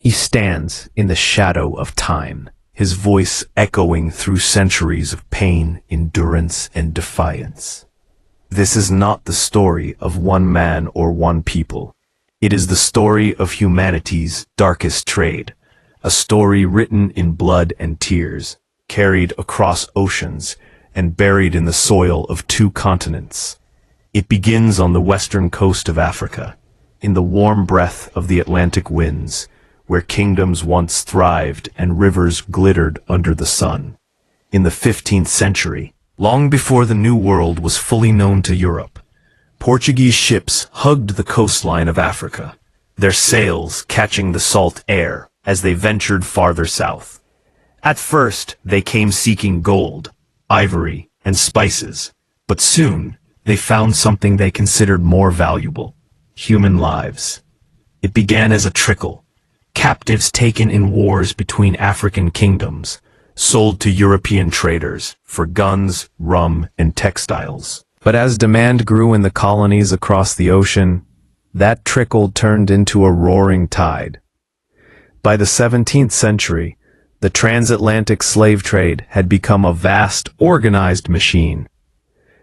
He stands in the shadow of time, his voice echoing through centuries of pain, endurance, and defiance. This is not the story of one man or one people. It is the story of humanity's darkest trade, a story written in blood and tears, carried across oceans, and buried in the soil of 2 continents. It begins on the western coast of Africa, in the warm breath of the Atlantic winds, where kingdoms once thrived and rivers glittered under the sun. In the 15th century, long before the New World was fully known to Europe, Portuguese ships hugged the coastline of Africa, their sails catching the salt air as they ventured farther south. At first, they came seeking gold, ivory, and spices, but soon they found something they considered more valuable: human lives. It began as a trickle, captives taken in wars between African kingdoms, sold to European traders for guns, rum, and textiles. But as demand grew in the colonies across the ocean, that trickle turned into a roaring tide. By the 17th century, the transatlantic slave trade had become a vast, organized machine.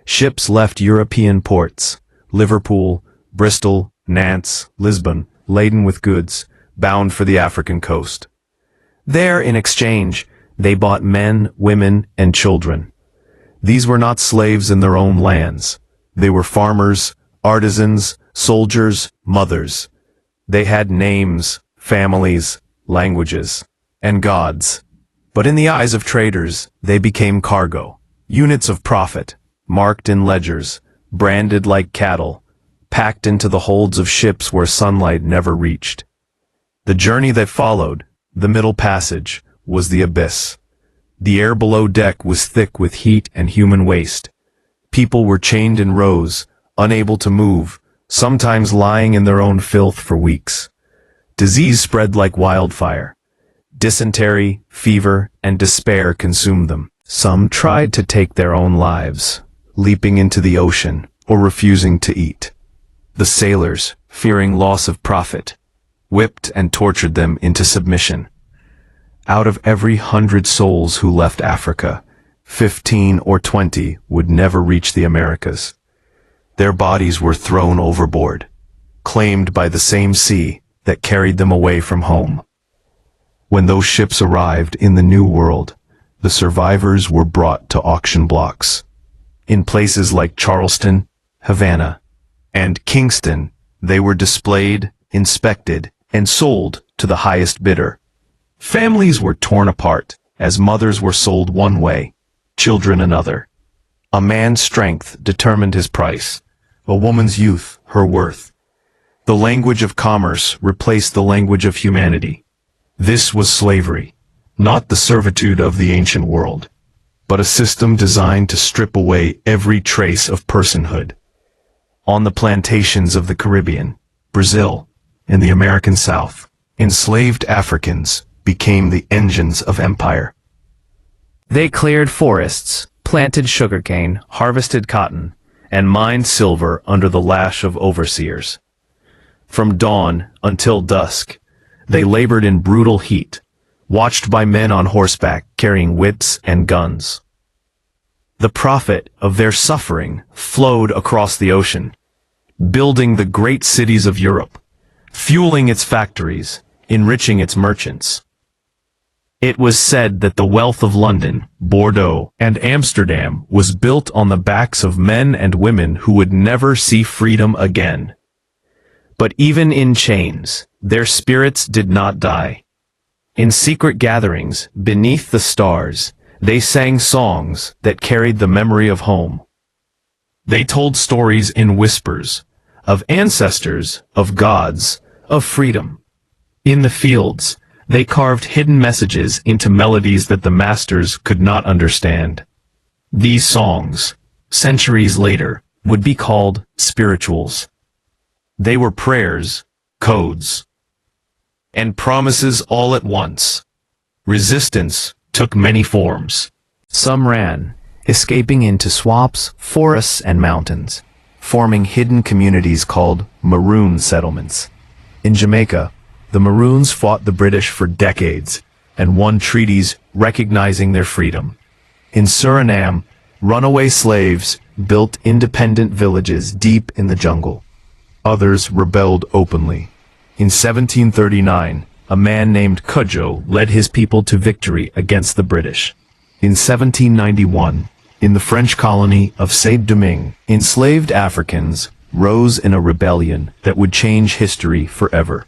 Ships left European ports, Liverpool, Bristol, Nantes, Lisbon, laden with goods, bound for the African coast. There, in exchange, they bought men, women, and children. These were not slaves in their own lands. They were farmers, artisans, soldiers, mothers. They had names, families, languages, and gods. But in the eyes of traders, they became cargo, units of profit, marked in ledgers, branded like cattle, packed into the holds of ships where sunlight never reached. The journey that followed, the Middle Passage, was the abyss. The air below deck was thick with heat and human waste. People were chained in rows, unable to move, sometimes lying in their own filth for weeks. Disease spread like wildfire. Dysentery, fever, and despair consumed them. Some tried to take their own lives, leaping into the ocean or refusing to eat. The sailors, fearing loss of profit, whipped and tortured them into submission. Out of every 100 souls who left Africa, 15 or 20 would never reach the Americas. Their bodies were thrown overboard, claimed by the same sea that carried them away from home. When those ships arrived in the New World, the survivors were brought to auction blocks. In places like Charleston, Havana, and Kingston, they were displayed, inspected, and sold to the highest bidder. Families were torn apart, as mothers were sold one way, children another. A man's strength determined his price, a woman's youth her worth. The language of commerce replaced the language of humanity. This was slavery, not the servitude of the ancient world, but a system designed to strip away every trace of personhood. On the plantations of the Caribbean, Brazil, and the American South, enslaved Africans became the engines of empire. They cleared forests, planted sugarcane, harvested cotton, and mined silver under the lash of overseers. From dawn until dusk, they labored in brutal heat, watched by men on horseback carrying whips and guns. The profit of their suffering flowed across the ocean, building the great cities of Europe, fueling its factories, enriching its merchants. It was said that the wealth of London, Bordeaux, and Amsterdam was built on the backs of men and women who would never see freedom again. But even in chains, their spirits did not die. In secret gatherings, beneath the stars, they sang songs that carried the memory of home. They told stories in whispers, of ancestors, of gods, of freedom. In the fields, they carved hidden messages into melodies that the masters could not understand. These songs, centuries later, would be called spirituals. They were prayers, codes, and promises all at once. Resistance took many forms. Some ran, escaping into swamps, forests, and mountains, forming hidden communities called maroon settlements. In Jamaica, the the Maroons fought the British for decades and won treaties recognizing their freedom. In Suriname, runaway slaves built independent villages deep in the jungle. Others rebelled openly. In 1739, a man named Cudjoe led his people to victory against the British. In 1791, in the French colony of Saint-Domingue, enslaved Africans rose in a rebellion that would change history forever.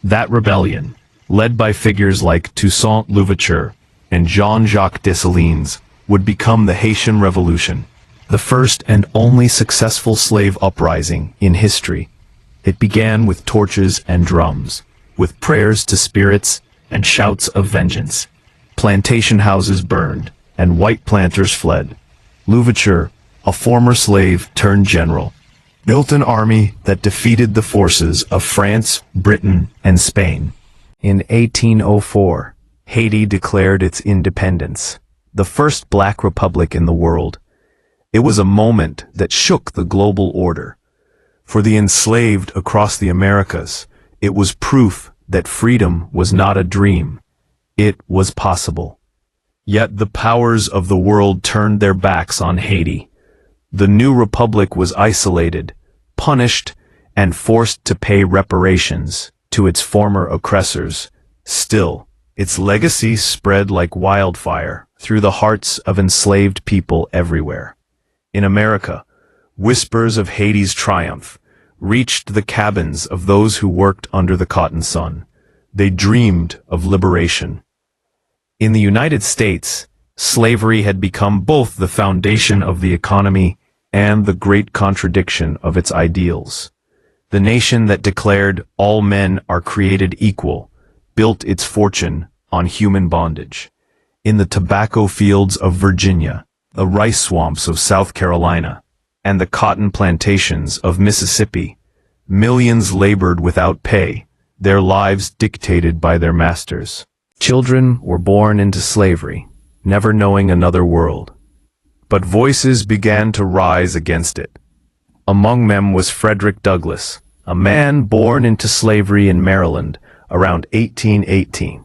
That rebellion, led by figures like Toussaint Louverture and Jean-Jacques Dessalines, would become the Haitian Revolution, the first and only successful slave uprising in history. It began with torches and drums, with prayers to spirits and shouts of vengeance. Plantation houses burned, and white planters fled. Louverture, a former slave turned general, built an army that defeated the forces of France, Britain, and Spain. In 1804, Haiti declared its independence, the first black republic in the world. It was a moment that shook the global order. For the enslaved across the Americas, it was proof that freedom was not a dream. It was possible. Yet the powers of the world turned their backs on Haiti. The new republic was isolated, punished, and forced to pay reparations to its former oppressors. Still, its legacy spread like wildfire through the hearts of enslaved people everywhere. In America, whispers of Haiti's triumph reached the cabins of those who worked under the cotton sun. They dreamed of liberation. In the United States, slavery had become both the foundation of the economy and the great contradiction of its ideals. The nation that declared all men are created equal built its fortune on human bondage. In the tobacco fields of Virginia, the rice swamps of South Carolina, and the cotton plantations of Mississippi, millions labored without pay, their lives dictated by their masters. Children were born into slavery, never knowing another world. But voices began to rise against it. Among them was Frederick Douglass, a man born into slavery in Maryland around 1818.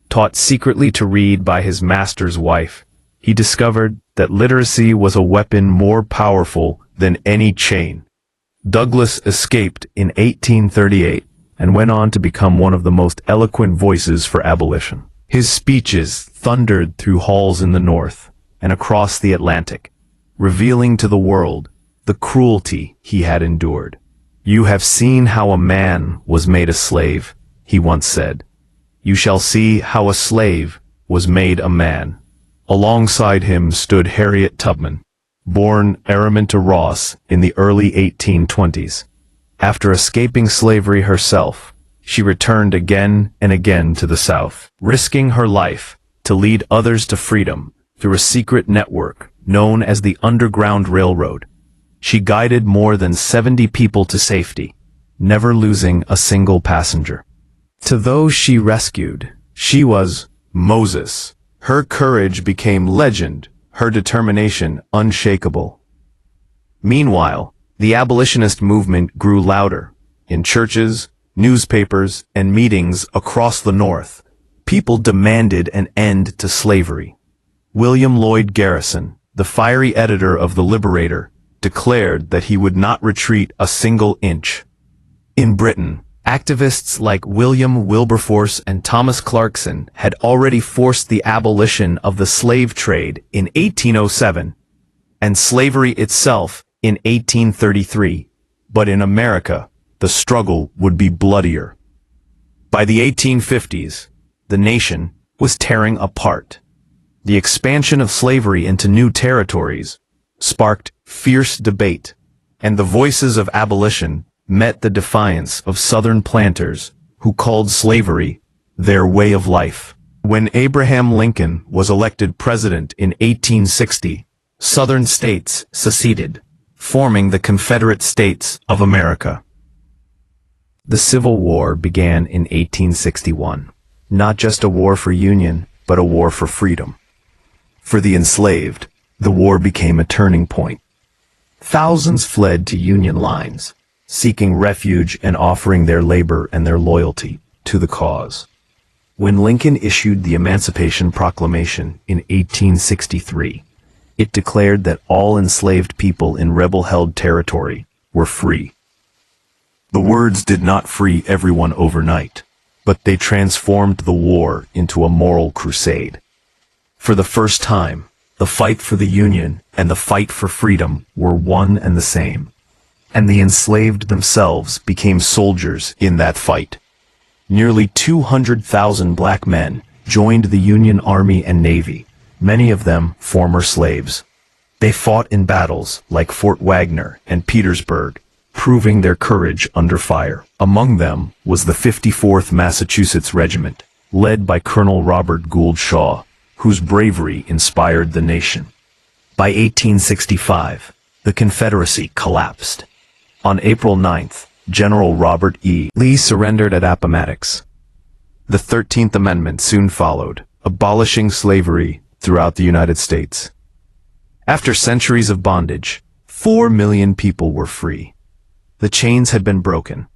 Taught secretly to read by his master's wife, he discovered that literacy was a weapon more powerful than any chain. Douglass escaped in 1838 and went on to become one of the most eloquent voices for abolition. His speeches thundered through halls in the North and across the Atlantic, revealing to the world the cruelty he had endured. "You have seen how a man was made a slave," he once said. "You shall see how a slave was made a man." Alongside him stood Harriet Tubman, born Araminta Ross in the early 1820s. After escaping slavery herself, she returned again and again to the South, risking her life to lead others to freedom through a secret network known as the Underground Railroad. She guided more than 70 people to safety, never losing a single passenger. To those she rescued, she was Moses. Her courage became legend, her determination unshakable. Meanwhile, the abolitionist movement grew louder. In churches, newspapers, and meetings across the North, people demanded an end to slavery. William Lloyd Garrison, the fiery editor of The Liberator, declared that he would not retreat a single inch. In Britain, activists like William Wilberforce and Thomas Clarkson had already forced the abolition of the slave trade in 1807, and slavery itself in 1833. But in America, the struggle would be bloodier. By the 1850s, the nation was tearing apart. The expansion of slavery into new territories sparked fierce debate, and the voices of abolition met the defiance of Southern planters who called slavery their way of life. When Abraham Lincoln was elected president in 1860, Southern states seceded, forming the Confederate States of America. The Civil War began in 1861, not just a war for union, but a war for freedom. For the enslaved, the war became a turning point. Thousands fled to Union lines, seeking refuge and offering their labor and their loyalty to the cause. When Lincoln issued the Emancipation Proclamation in 1863, it declared that all enslaved people in rebel-held territory were free. The words did not free everyone overnight, but they transformed the war into a moral crusade. For the first time, the fight for the Union and the fight for freedom were one and the same, and the enslaved themselves became soldiers in that fight. Nearly 200,000 black men joined the Union Army and Navy, many of them former slaves. They fought in battles like Fort Wagner and Petersburg, proving their courage under fire. Among them was the 54th Massachusetts Regiment, led by Colonel Robert Gould Shaw, whose bravery inspired the nation. By 1865, the Confederacy collapsed. On April 9th, General Robert E. Lee surrendered at Appomattox. The 13th Amendment soon followed, abolishing slavery throughout the United States. After centuries of bondage, 4 million people were free. The chains had been broken.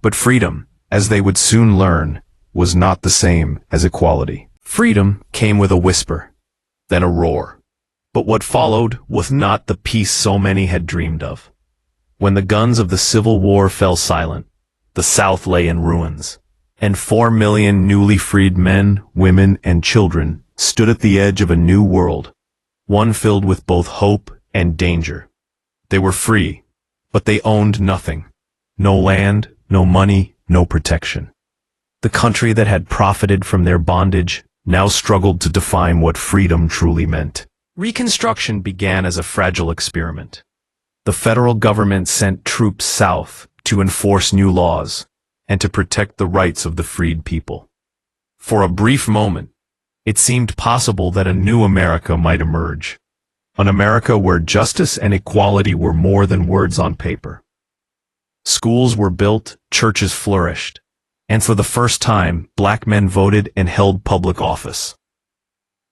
But freedom, as they would soon learn, was not the same as equality. Freedom came with a whisper, then a roar. But what followed was not the peace so many had dreamed of. When the guns of the Civil War fell silent, the South lay in ruins, and 4 million newly freed men, women, and children stood at the edge of a new world, one filled with both hope and danger. They were free, but they owned nothing. No land, no money, no protection. The country that had profited from their bondage now struggled to define what freedom truly meant. Reconstruction began as a fragile experiment. The federal government sent troops south to enforce new laws and to protect the rights of the freed people. For a brief moment, it seemed possible that a new America might emerge. An America where justice and equality were more than words on paper. Schools were built, churches flourished, and for the first time, black men voted and held public office.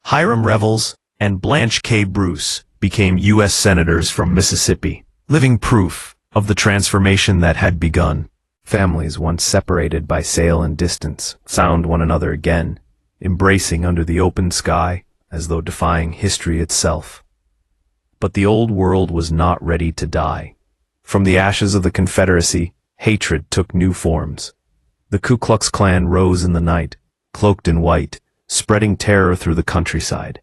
Hiram Revels and Blanche K. Bruce became U.S. senators from Mississippi, living proof of the transformation that had begun. Families once separated by sail and distance found one another again, embracing under the open sky as though defying history itself. But the old world was not ready to die. From the ashes of the Confederacy, hatred took new forms. The Ku Klux Klan rose in the night, cloaked in white, spreading terror through the countryside.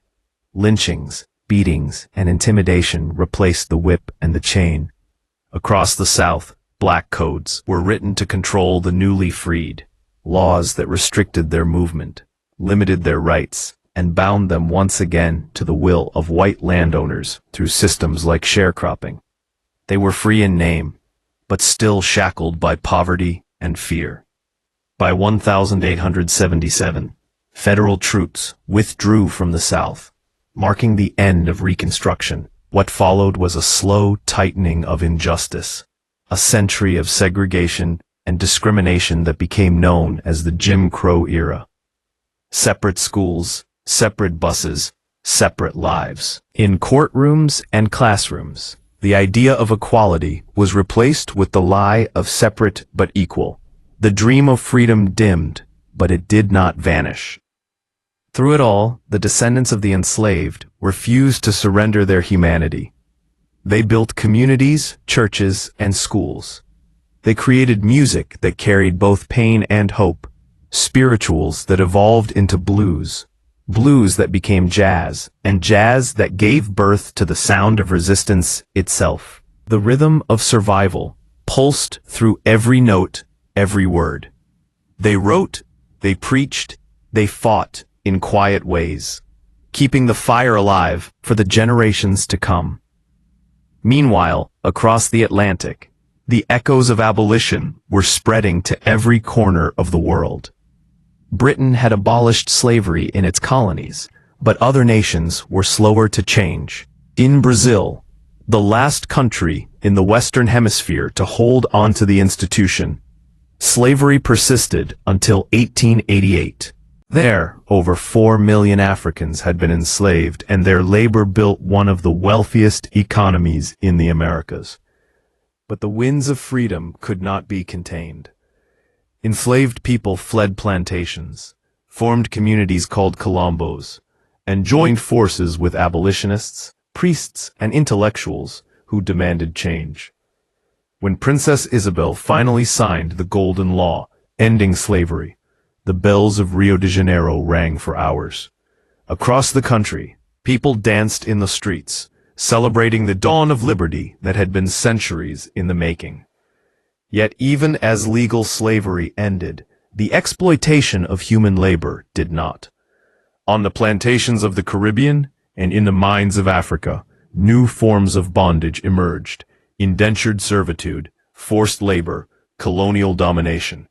Lynchings, beatings, and intimidation replaced the whip and the chain. Across the South, black codes were written to control the newly freed, laws that restricted their movement, limited their rights, and bound them once again to the will of white landowners through systems like sharecropping. They were free in name, but still shackled by poverty and fear. By 1877, federal troops withdrew from the South, marking the end of Reconstruction. What followed was a slow tightening of injustice, a century of segregation and discrimination that became known as the Jim Crow era. Separate schools, separate buses, separate lives. In courtrooms and classrooms, the idea of equality was replaced with the lie of separate but equal. The dream of freedom dimmed, but it did not vanish. Through it all, the descendants of the enslaved refused to surrender their humanity. They built communities, churches, and schools. They created music that carried both pain and hope, spirituals that evolved into blues, blues that became jazz, and jazz that gave birth to the sound of resistance itself. The rhythm of survival pulsed through every note, every word. They wrote, they preached, they fought in quiet ways, keeping the fire alive for the generations to come. Meanwhile, across the Atlantic, the echoes of abolition were spreading to every corner of the world. Britain had abolished slavery in its colonies, but other nations were slower to change. In Brazil, the last country in the Western Hemisphere to hold onto the institution, slavery persisted until 1888. There, over 4 million Africans had been enslaved, and their labor built one of the wealthiest economies in the Americas. But the winds of freedom could not be contained. Enslaved people fled plantations, formed communities called colombos, and joined forces with abolitionists, priests, and intellectuals who demanded change. When Princess Isabel finally signed the Golden Law, ending slavery, the bells of Rio de Janeiro rang for hours. Across the country, people danced in the streets, celebrating the dawn of liberty that had been centuries in the making. Yet even as legal slavery ended, the exploitation of human labor did not. On the plantations of the Caribbean and in the mines of Africa, new forms of bondage emerged: indentured servitude, forced labor, colonial domination.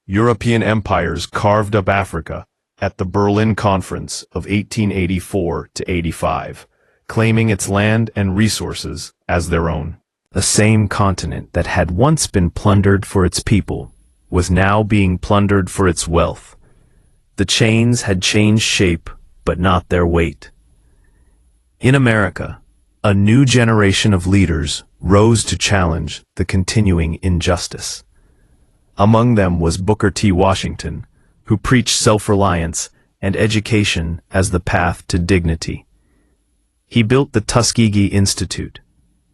European empires carved up Africa at the Berlin Conference of 1884 to 85, claiming its land and resources as their own. The same continent that had once been plundered for its people was now being plundered for its wealth. The chains had changed shape, but not their weight. In America, a new generation of leaders rose to challenge the continuing injustice. Among them was Booker T. Washington, who preached self-reliance and education as the path to dignity. He built the Tuskegee Institute,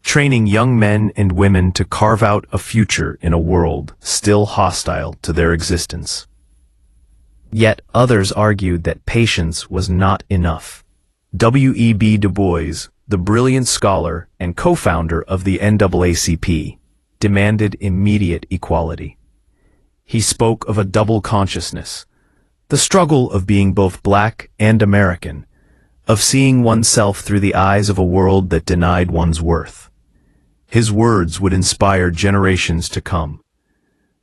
training young men and women to carve out a future in a world still hostile to their existence. Yet others argued that patience was not enough. W.E.B. Du Bois, the brilliant scholar and co-founder of the NAACP, demanded immediate equality. He spoke of a double consciousness, the struggle of being both black and American, of seeing oneself through the eyes of a world that denied one's worth. His words would inspire generations to come.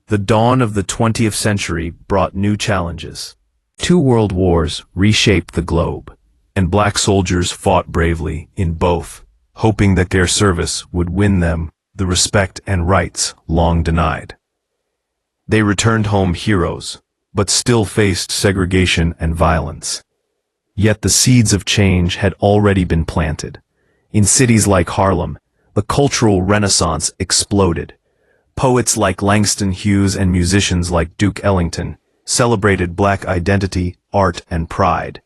The dawn of the 20th century brought new challenges. 2 world wars reshaped the globe, and black soldiers fought bravely in both, hoping that their service would win them the respect and rights long denied. They returned home heroes, but still faced segregation and violence. Yet the seeds of change had already been planted. In cities like Harlem, the cultural renaissance exploded. Poets like Langston Hughes and musicians like Duke Ellington celebrated black identity, art, and pride.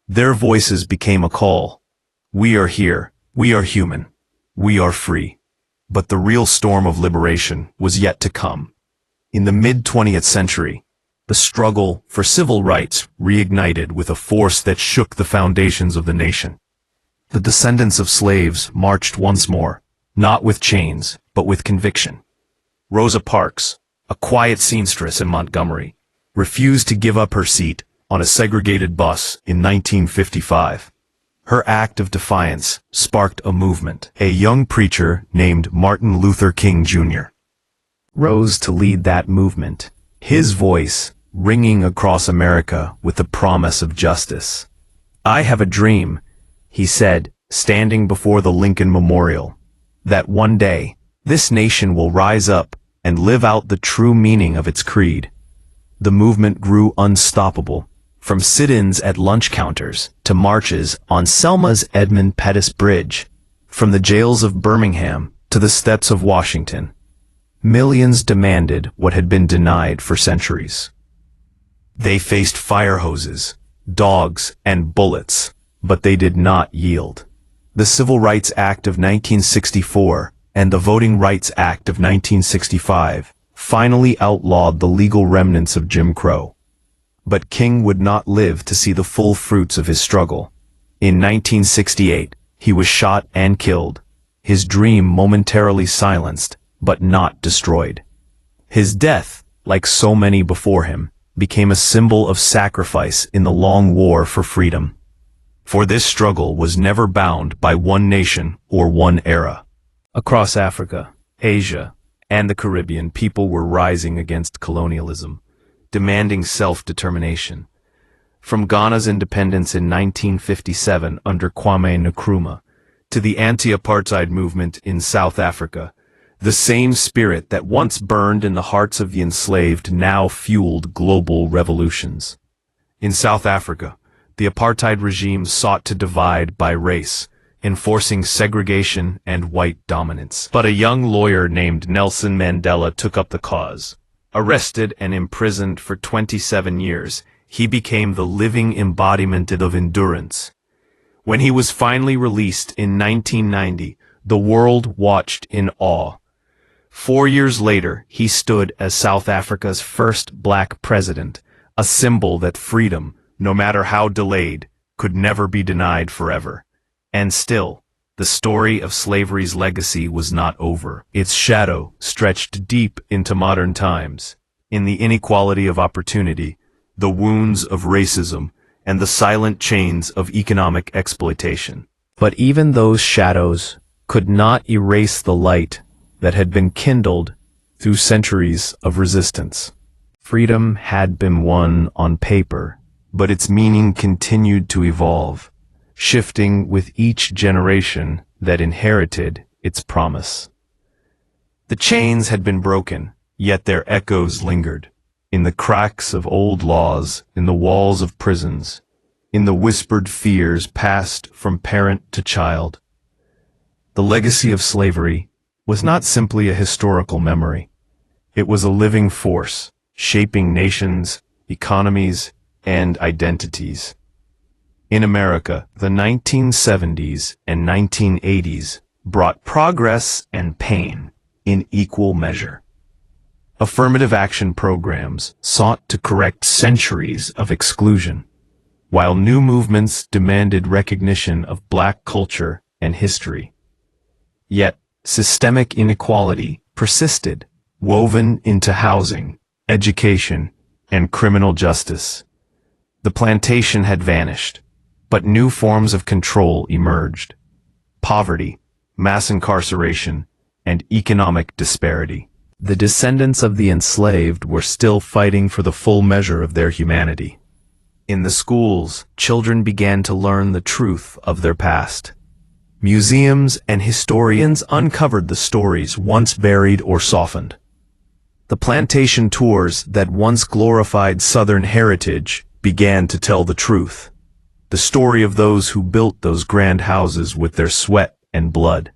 Their voices became a call. We are here, we are human, we are free. But the real storm of liberation was yet to come. In the mid-20th century, the struggle for civil rights reignited with a force that shook the foundations of the nation. The descendants of slaves marched once more, not with chains, but with conviction. Rosa Parks, a quiet seamstress in Montgomery, refused to give up her seat on a segregated bus in 1955. Her act of defiance sparked a movement. A young preacher named Martin Luther King Jr. rose to lead that movement, his voice ringing across America with the promise of justice. "I have a dream," he said, standing before the Lincoln Memorial, "that one day, this nation will rise up and live out the true meaning of its creed." The movement grew unstoppable, from sit-ins at lunch counters to marches on Selma's Edmund Pettus Bridge, from the jails of Birmingham to the steps of Washington. Millions demanded what had been denied for centuries. They faced fire hoses, dogs, and bullets, but they did not yield. The Civil Rights Act of 1964 and the Voting Rights Act of 1965 finally outlawed the legal remnants of Jim Crow. But King would not live to see the full fruits of his struggle. In 1968, he was shot and killed, his dream momentarily silenced, but not destroyed. His death, like so many before him, became a symbol of sacrifice in the long war for freedom. For this struggle was never bound by one nation or one era. Across Africa, Asia, and the Caribbean, people were rising against colonialism, demanding self-determination. From Ghana's independence in 1957 under Kwame Nkrumah to the anti-apartheid movement in South Africa, the same spirit that once burned in the hearts of the enslaved now fueled global revolutions. In South Africa, the apartheid regime sought to divide by race, enforcing segregation and white dominance. But a young lawyer named Nelson Mandela took up the cause. Arrested and imprisoned for 27 years, he became the living embodiment of endurance. When he was finally released in 1990, the world watched in awe. 4 years later, he stood as South Africa's first black president, a symbol that freedom, no matter how delayed, could never be denied forever. And still, the story of slavery's legacy was not over. Its shadow stretched deep into modern times, in the inequality of opportunity, the wounds of racism, and the silent chains of economic exploitation. But even those shadows could not erase the light that had been kindled through centuries of resistance. Freedom had been won on paper, but its meaning continued to evolve, shifting with each generation that inherited its promise. The chains had been broken, yet their echoes lingered, in the cracks of old laws, in the walls of prisons, in the whispered fears passed from parent to child. The legacy of slavery was not simply a historical memory. It was a living force, shaping nations, economies, and identities. In America, the 1970s and 1980s brought progress and pain in equal measure. Affirmative action programs sought to correct centuries of exclusion, while new movements demanded recognition of black culture and history. Yet, systemic inequality persisted, woven into housing, education, and criminal justice. The plantation had vanished, but new forms of control emerged. Poverty, mass incarceration, and economic disparity. The descendants of the enslaved were still fighting for the full measure of their humanity. In the schools, children began to learn the truth of their past. Museums and historians uncovered the stories once buried or softened. The plantation tours that once glorified Southern heritage began to tell the truth. The story of those who built those grand houses with their sweat and blood.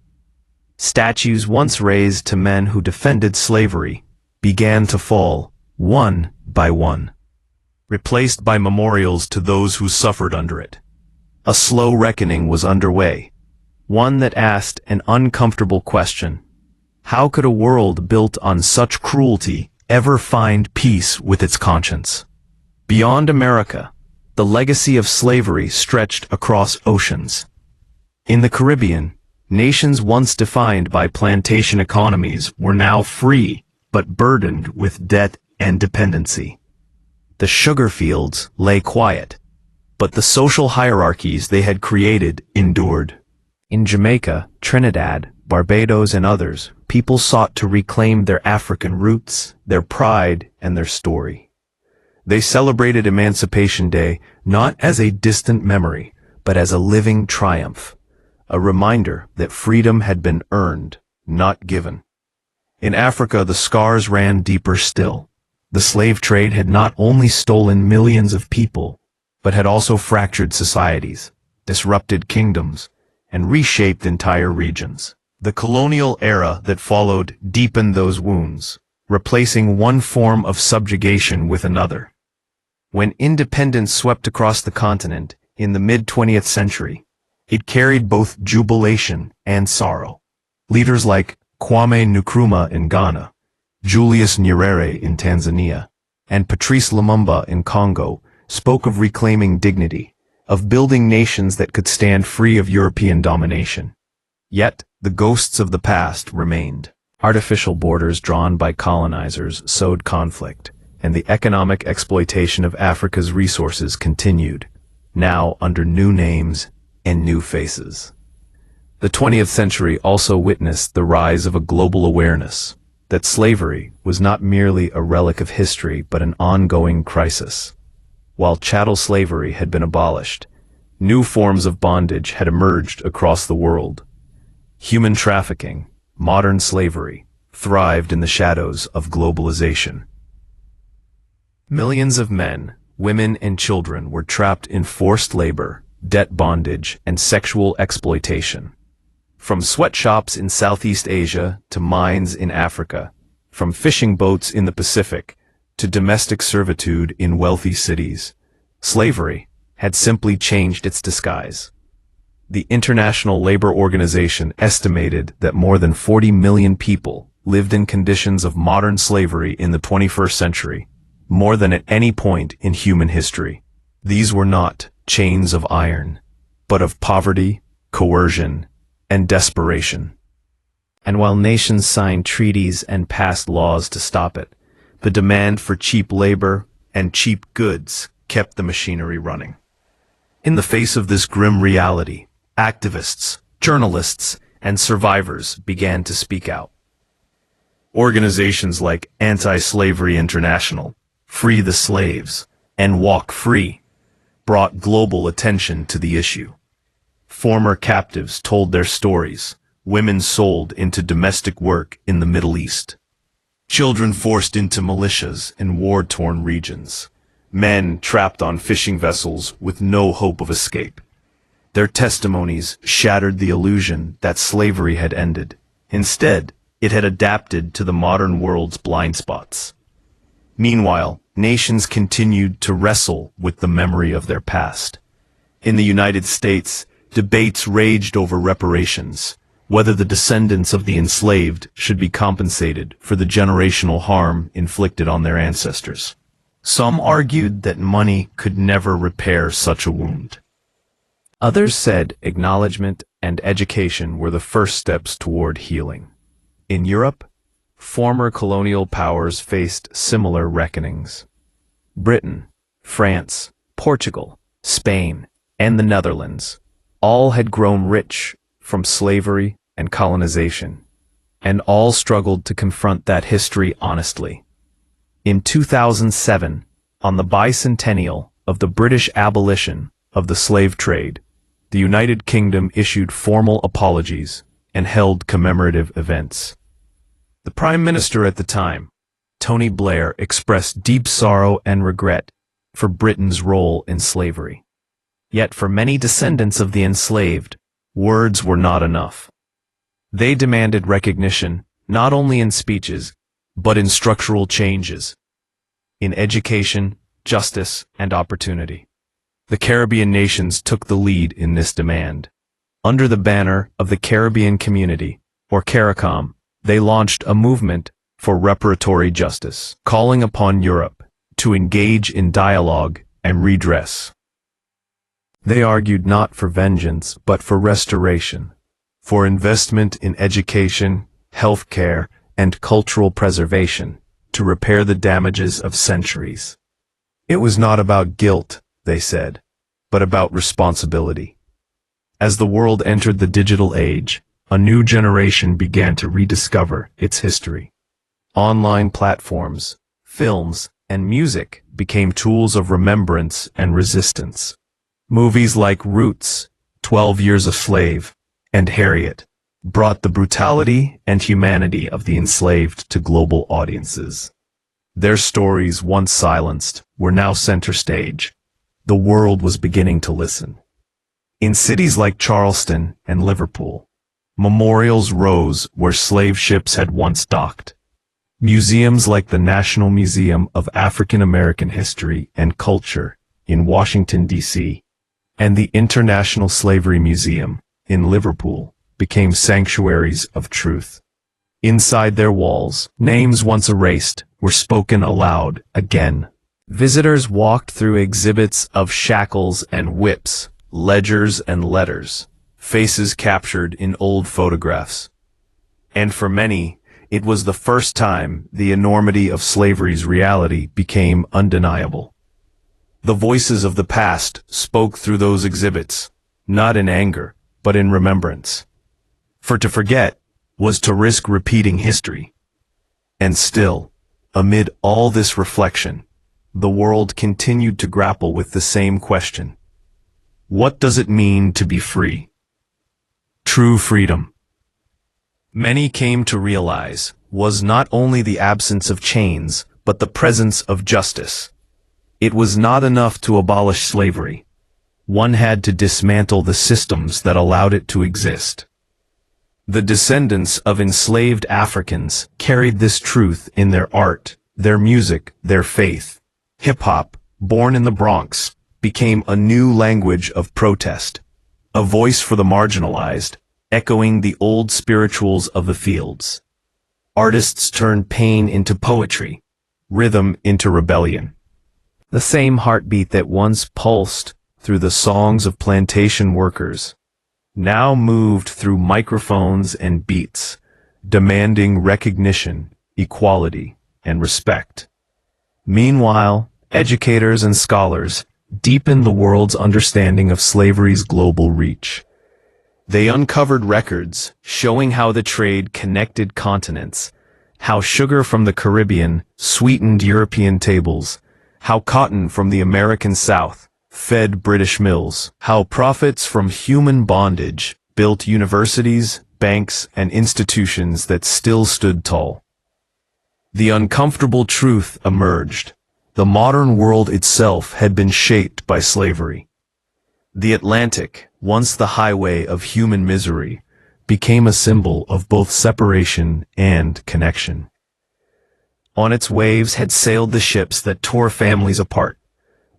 Statues once raised to men who defended slavery began to fall, one by one, replaced by memorials to those who suffered under it. A slow reckoning was underway, one that asked an uncomfortable question. How could a world built on such cruelty ever find peace with its conscience? Beyond America, the legacy of slavery stretched across oceans. In the Caribbean, nations once defined by plantation economies were now free, but burdened with debt and dependency. The sugar fields lay quiet, but the social hierarchies they had created endured. In Jamaica, Trinidad, Barbados, and others, people sought to reclaim their African roots, their pride, and their story. They celebrated Emancipation Day not as a distant memory, but as a living triumph, a reminder that freedom had been earned, not given. In Africa, the scars ran deeper still. The slave trade had not only stolen millions of people, but had also fractured societies, disrupted kingdoms, and reshaped entire regions. The colonial era that followed deepened those wounds, replacing one form of subjugation with another. When independence swept across the continent in the mid-20th century, it carried both jubilation and sorrow. Leaders like Kwame Nkrumah in Ghana, Julius Nyerere in Tanzania, and Patrice Lumumba in Congo spoke of reclaiming dignity, of building nations that could stand free of European domination. Yet, the ghosts of the past remained. Artificial borders drawn by colonizers sowed conflict, and the economic exploitation of Africa's resources continued, now under new names and new faces. The 20th century also witnessed the rise of a global awareness that slavery was not merely a relic of history but an ongoing crisis. While chattel slavery had been abolished, new forms of bondage had emerged across the world. Human trafficking, modern slavery, thrived in the shadows of globalization. Millions of men, women, and children were trapped in forced labor, debt bondage, and sexual exploitation. From sweatshops in Southeast Asia to mines in Africa, from fishing boats in the Pacific to domestic servitude in wealthy cities, slavery had simply changed its disguise. The International Labor Organization estimated that more than 40 million people lived in conditions of modern slavery in the 21st century, more than at any point in human history. These were not chains of iron, but of poverty, coercion, and desperation. And while nations signed treaties and passed laws to stop it, the demand for cheap labor and cheap goods kept the machinery running. In the face of this grim reality, activists, journalists, and survivors began to speak out. Organizations like Anti-Slavery International, Free the Slaves, and Walk Free brought global attention to the issue. Former captives told their stories, women sold into domestic work in the Middle East, children forced into militias in war-torn regions, men trapped on fishing vessels with no hope of escape. Their testimonies shattered the illusion that slavery had ended. Instead, it had adapted to the modern world's blind spots. Meanwhile, nations continued to wrestle with the memory of their past. In the United States, debates raged over reparations, whether the descendants of the enslaved should be compensated for the generational harm inflicted on their ancestors. Some argued that money could never repair such a wound. Others said acknowledgement and education were the first steps toward healing. In Europe, former colonial powers faced similar reckonings. Britain, France, Portugal, Spain, and the Netherlands all had grown rich from slavery and colonization, and all struggled to confront that history honestly. In 2007, on the bicentennial of the British abolition of the slave trade, the United Kingdom issued formal apologies and held commemorative events. The Prime Minister at the time, Tony Blair, expressed deep sorrow and regret for Britain's role in slavery. Yet for many descendants of the enslaved, words were not enough. They demanded recognition, not only in speeches, but in structural changes, in education, justice, and opportunity. The Caribbean nations took the lead in this demand. Under the banner of the Caribbean Community, or CARICOM, they launched a movement for reparatory justice, calling upon Europe to engage in dialogue and redress. They argued not for vengeance, but for restoration, for investment in education, healthcare, and cultural preservation to repair the damages of centuries. It was not about guilt, they said, but about responsibility. As the world entered the digital age, a new generation began to rediscover its history. Online platforms, films, and music became tools of remembrance and resistance. Movies like Roots, 12 Years a Slave, and Harriet brought the brutality and humanity of the enslaved to global audiences. Their stories, once silenced, were now center stage. The world was beginning to listen. In cities like Charleston and Liverpool, memorials rose where slave ships had once docked. Museums like the National Museum of African American History and Culture in Washington, D.C., and the International Slavery Museum in Liverpool became sanctuaries of truth. Inside their walls, names once erased were spoken aloud again. Visitors walked through exhibits of shackles and whips, ledgers and letters, faces captured in old photographs. And for many, it was the first time the enormity of slavery's reality became undeniable. The voices of the past spoke through those exhibits, not in anger, but in remembrance. For to forget was to risk repeating history. And still, amid all this reflection, the world continued to grapple with the same question. What does it mean to be free? True freedom, many came to realize, was not only the absence of chains, but the presence of justice. It was not enough to abolish slavery. One had to dismantle the systems that allowed it to exist. The descendants of enslaved Africans carried this truth in their art, their music, their faith. Hip-hop, born in the Bronx, became a new language of protest, a voice for the marginalized, echoing the old spirituals of the fields. Artists turned pain into poetry, rhythm into rebellion. The same heartbeat that once pulsed through the songs of plantation workers now moved through microphones and beats, demanding recognition, equality, and respect. Meanwhile, educators and scholars deepened the world's understanding of slavery's global reach. They uncovered records showing how the trade connected continents, how sugar from the Caribbean sweetened European tables, how cotton from the American South fed British mills, how profits from human bondage built universities, banks, and institutions that still stood tall. The uncomfortable truth emerged. The modern world itself had been shaped by slavery. The Atlantic, once the highway of human misery, became a symbol of both separation and connection. On its waves had sailed the ships that tore families apart,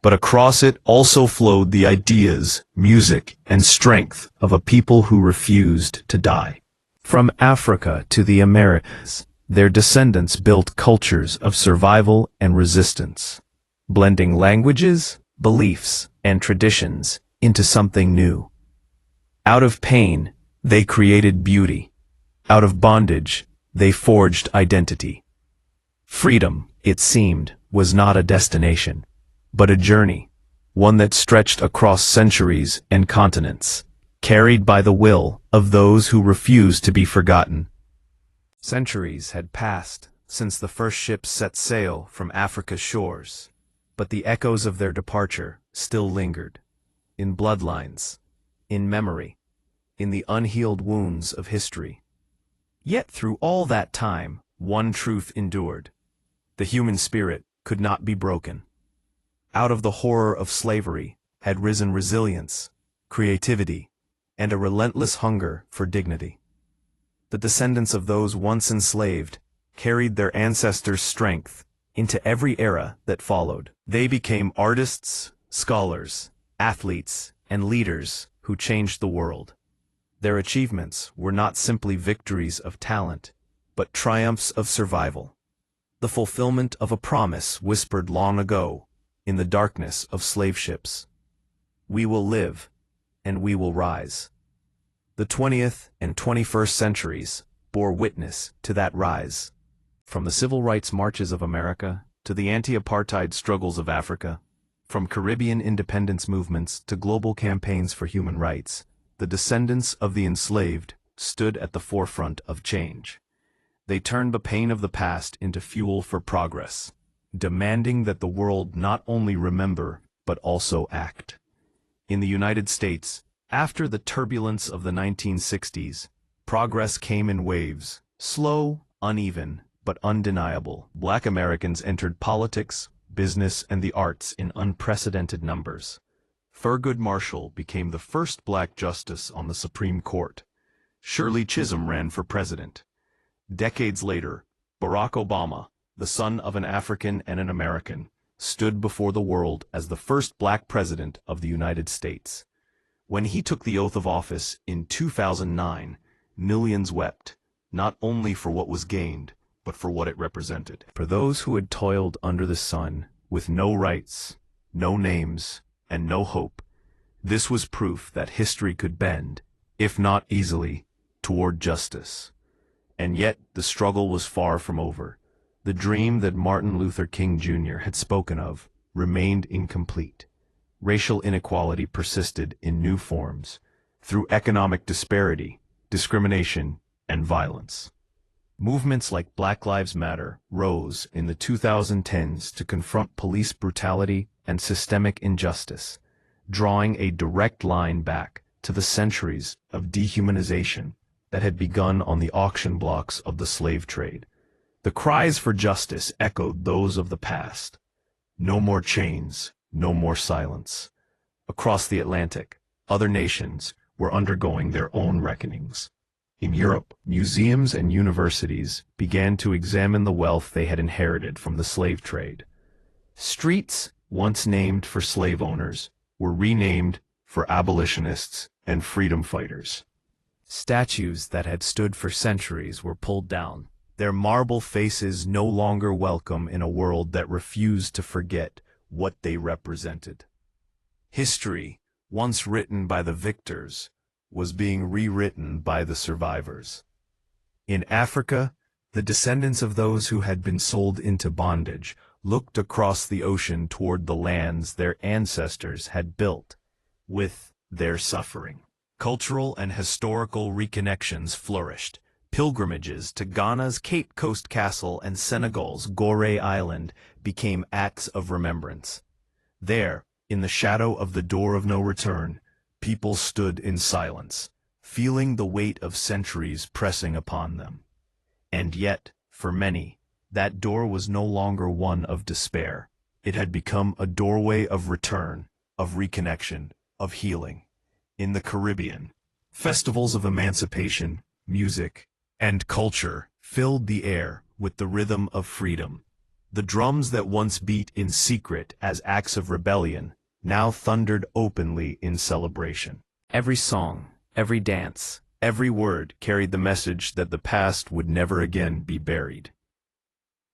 but across it also flowed the ideas, music, and strength of a people who refused to die. From Africa to the Americas, their descendants built cultures of survival and resistance, blending languages, beliefs, and traditions into something new. Out of pain, they created beauty. Out of bondage, they forged identity. Freedom, it seemed, was not a destination, but a journey, one that stretched across centuries and continents, carried by the will of those who refused to be forgotten. Centuries had passed since the first ships set sail from Africa's shores, but the echoes of their departure still lingered, in bloodlines, in memory, in the unhealed wounds of history. Yet through all that time, one truth endured. The human spirit could not be broken. Out of the horror of slavery had risen resilience, creativity, and a relentless hunger for dignity. The descendants of those once enslaved carried their ancestors' strength into every era that followed. They became artists, scholars, athletes, and leaders who changed the world. Their achievements were not simply victories of talent, but triumphs of survival, the fulfillment of a promise whispered long ago in the darkness of slave ships. We will live, and we will rise. The 20th and 21st centuries bore witness to that rise. From the civil rights marches of America to the anti-apartheid struggles of Africa, from Caribbean independence movements to global campaigns for human rights, the descendants of the enslaved stood at the forefront of change. They turned the pain of the past into fuel for progress, demanding that the world not only remember, but also act. In the United States, after the turbulence of the 1960s, progress came in waves, slow, uneven, but undeniable. Black Americans entered politics, business, and the arts in unprecedented numbers. Thurgood Marshall became the first black justice on the Supreme Court. Shirley Chisholm ran for president. Decades later, Barack Obama, the son of an African and an American, stood before the world as the first black president of the United States. When he took the oath of office in 2009, millions wept, not only for what was gained, but for what it represented. For those who had toiled under the sun, with no rights, no names, and no hope, this was proof that history could bend, if not easily, toward justice. And yet the struggle was far from over. The dream that Martin Luther King Jr. had spoken of remained incomplete. Racial inequality persisted in new forms, through economic disparity, discrimination, and violence. Movements like Black Lives Matter rose in the 2010s to confront police brutality and systemic injustice, drawing a direct line back to the centuries of dehumanization that had begun on the auction blocks of the slave trade. The cries for justice echoed those of the past. No more chains, no more silence. Across the Atlantic, other nations were undergoing their own reckonings. In Europe, museums and universities began to examine the wealth they had inherited from the slave trade. Streets, once named for slave owners, were renamed for abolitionists and freedom fighters. Statues that had stood for centuries were pulled down, their marble faces no longer welcome in a world that refused to forget what they represented. History, once written by the victors, was being rewritten by the survivors. In Africa, the descendants of those who had been sold into bondage looked across the ocean toward the lands their ancestors had built with their suffering. Cultural and historical reconnections flourished. Pilgrimages to Ghana's Cape Coast Castle and Senegal's Gorée Island became acts of remembrance. There, in the shadow of the door of no return, people stood in silence, feeling the weight of centuries pressing upon them. And yet, for many, that door was no longer one of despair. It had become a doorway of return, of reconnection, of healing. In the Caribbean, festivals of emancipation, music, and culture filled the air with the rhythm of freedom. The drums that once beat in secret as acts of rebellion now thundered openly in celebration. Every song, every dance, every word carried the message that the past would never again be buried.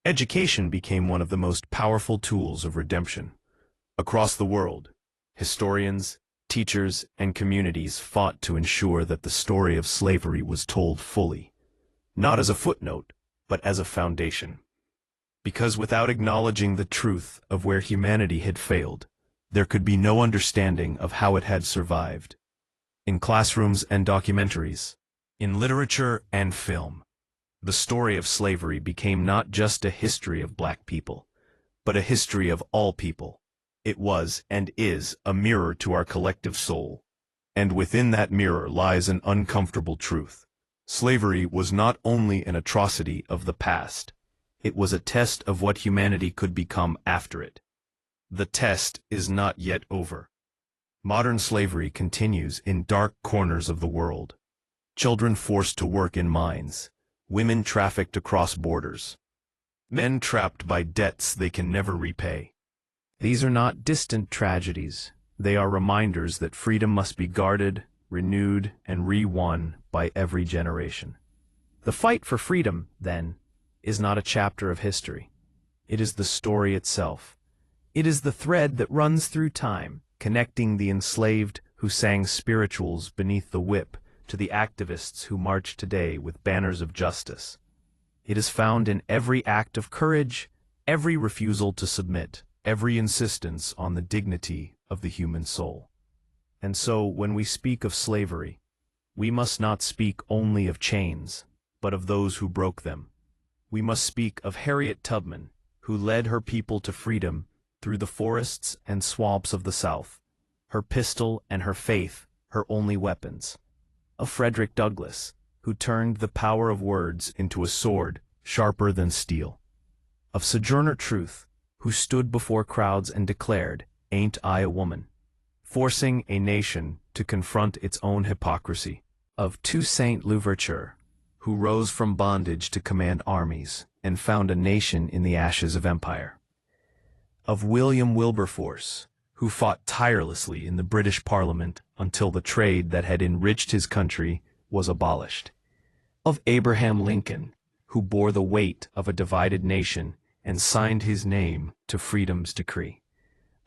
Education became one of the most powerful tools of redemption. Across the world, historians, teachers, and communities fought to ensure that the story of slavery was told fully, not as a footnote, but as a foundation. Because without acknowledging the truth of where humanity had failed, there could be no understanding of how it had survived. In classrooms and documentaries, in literature and film, the story of slavery became not just a history of black people, but a history of all people. It was and is a mirror to our collective soul. And within that mirror lies an uncomfortable truth. Slavery was not only an atrocity of the past, it was a test of what humanity could become after it. The test is not yet over. Modern slavery continues in dark corners of the world. Children forced to work in mines, women trafficked across borders, men trapped by debts they can never repay. These are not distant tragedies. They are reminders that freedom must be guarded, renewed, and re-won by every generation. The fight for freedom, then, is not a chapter of history. It is the story itself. It is the thread that runs through time, connecting the enslaved who sang spirituals beneath the whip to the activists who march today with banners of justice. It is found in every act of courage, every refusal to submit, every insistence on the dignity of the human soul. And so, when we speak of slavery, we must not speak only of chains, but of those who broke them. We must speak of Harriet Tubman, who led her people to freedom through the forests and swamps of the South, her pistol and her faith her only weapons. Of Frederick Douglass, who turned the power of words into a sword sharper than steel. Of Sojourner Truth, who stood before crowds and declared, "Ain't I a woman?" forcing a nation to confront its own hypocrisy. Of Toussaint Louverture, who rose from bondage to command armies and found a nation in the ashes of empire. Of William Wilberforce, who fought tirelessly in the British Parliament until the trade that had enriched his country was abolished. Of Abraham Lincoln, who bore the weight of a divided nation and signed his name to freedom's decree.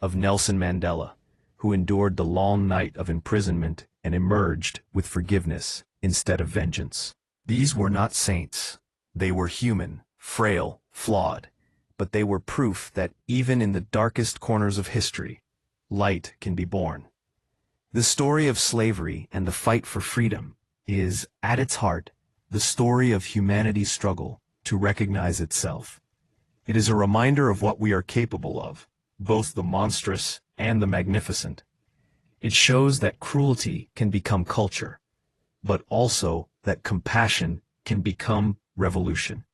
Of Nelson Mandela, who endured the long night of imprisonment and emerged with forgiveness instead of vengeance. These were not saints. They were human, frail, flawed, but they were proof that even in the darkest corners of history, light can be born. The story of slavery and the fight for freedom is, at its heart, the story of humanity's struggle to recognize itself. It is a reminder of what we are capable of, both the monstrous and the magnificent. It shows that cruelty can become culture, but also that compassion can become revolution.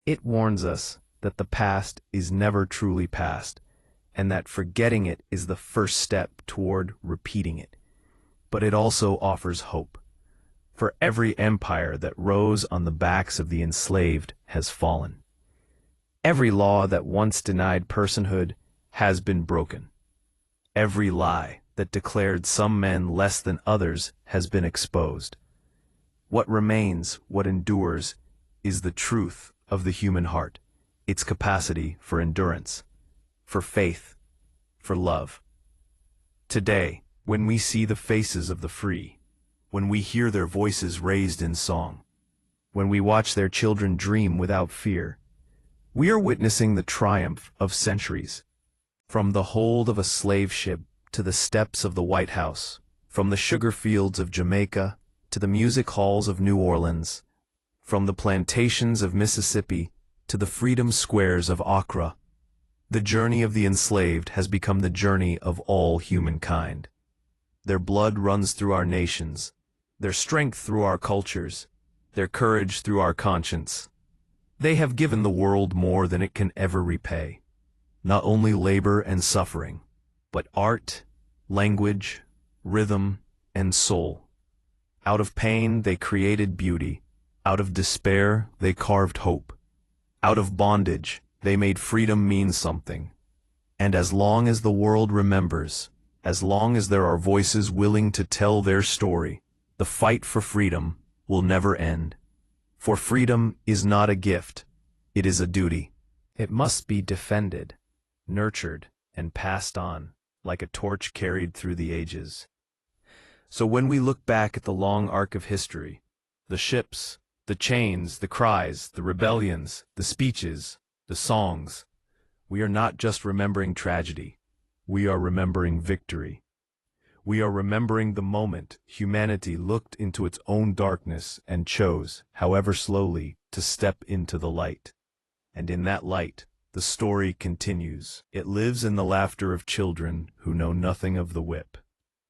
It warns us that the past is never truly past, and that forgetting it is the first step toward repeating it. But it also offers hope. For every empire that rose on the backs of the enslaved has fallen. Every law that once denied personhood has been broken. Every lie that declared some men less than others has been exposed. What remains, what endures, is the truth of the human heart, its capacity for endurance, for faith, for love. Today, when we see the faces of the free, when we hear their voices raised in song, when we watch their children dream without fear, we are witnessing the triumph of centuries. From the hold of a slave ship to the steps of the White House, from the sugar fields of Jamaica to the music halls of New Orleans, from the plantations of Mississippi to the freedom squares of Accra, the journey of the enslaved has become the journey of all humankind. Their blood runs through our nations, their strength through our cultures, their courage through our conscience. They have given the world more than it can ever repay. Not only labor and suffering, but art, language, rhythm, and soul. Out of pain they created beauty. Out of despair they carved hope. Out of bondage they made freedom mean something. And as long as the world remembers, as long as there are voices willing to tell their story, the fight for freedom will never end. For freedom is not a gift, it is a duty. It must be defended, nurtured, and passed on, like a torch carried through the ages. So when we look back at the long arc of history, the ships, the chains, the cries, the rebellions, the speeches, the songs, we are not just remembering tragedy, we are remembering victory. We are remembering the moment humanity looked into its own darkness and chose, however slowly, to step into the light. And in that light, the story continues. It lives in the laughter of children who know nothing of the whip.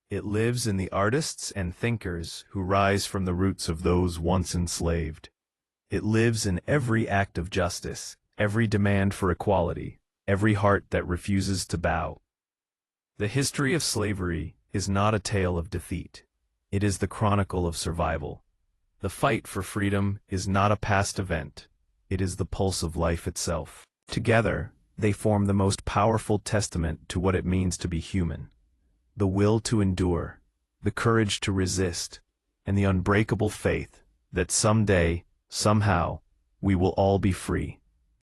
It lives in the artists and thinkers who rise from the roots of those once enslaved. It lives in every act of justice, every demand for equality, every heart that refuses to bow. The history of slavery is not a tale of defeat. It is the chronicle of survival. The fight for freedom is not a past event. It is the pulse of life itself. Together, they form the most powerful testament to what it means to be human. The will to endure, the courage to resist, and the unbreakable faith that someday, somehow, we will all be free.